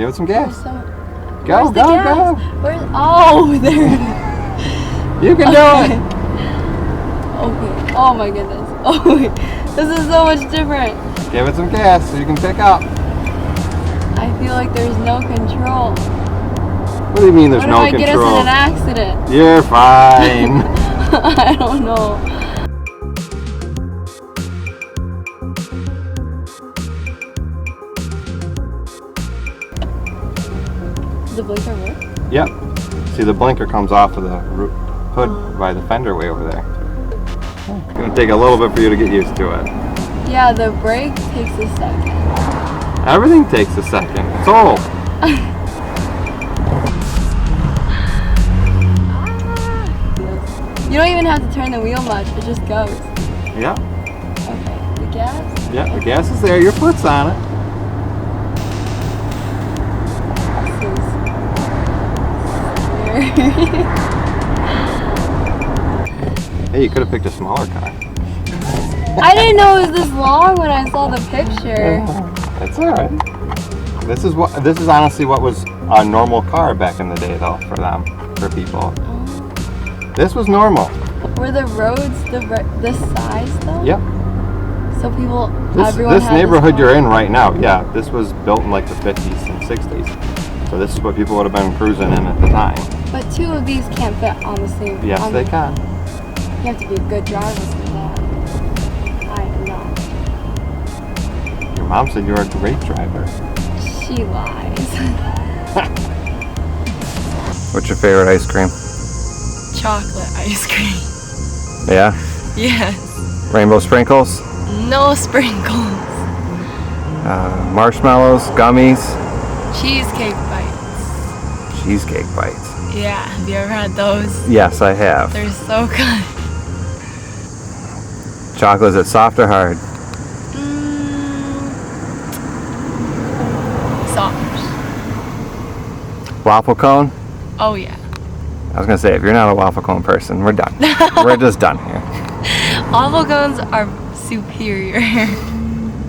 Give it some gas. Go. Where's, oh, there it is. You can do it. Okay. Oh my goodness. Oh, wait. This is so much different. Give it some gas so you can pick up. I feel like there's no control. What do you mean there's no What if I get us in an accident? You're fine. I don't know. Does the blinker work? Yep. See, the blinker comes off of the hood by the fender way over there. It's going to take a little bit for you to get used to it. Yeah, the brake takes a second. Everything takes a second. It's old. You don't even have to turn the wheel much. It just goes. Yeah. Okay. The gas? Yeah, the gas is there. Your foot's on it. Hey, you could have picked a smaller car. I didn't know it was this long when I saw the picture. That's alright. This is honestly what was a normal car back in the day, though, for them, for people. This was normal. Were the roads this size though? Yep. So people, This neighborhood you're in right now, yeah, this was built in like the 50s and 60s. So this is what people would have been cruising in at the time. But two of these can't fit on the same. Yes, they can. You have to be a good driver for that. I am not. Your mom said you were a great driver. She lies. What's your favorite ice cream? Chocolate ice cream. Yeah? Yes. Rainbow sprinkles? No sprinkles. Marshmallows, gummies, Cheesecake bites. cheesecake bites. Yeah, have you ever had those? Yes, I have. They're so good. Chocolate, is it soft or hard? Soft. Waffle cone? Oh yeah. I was gonna say, if you're not a waffle cone person, we're done. We're just done here. Waffle cones are superior.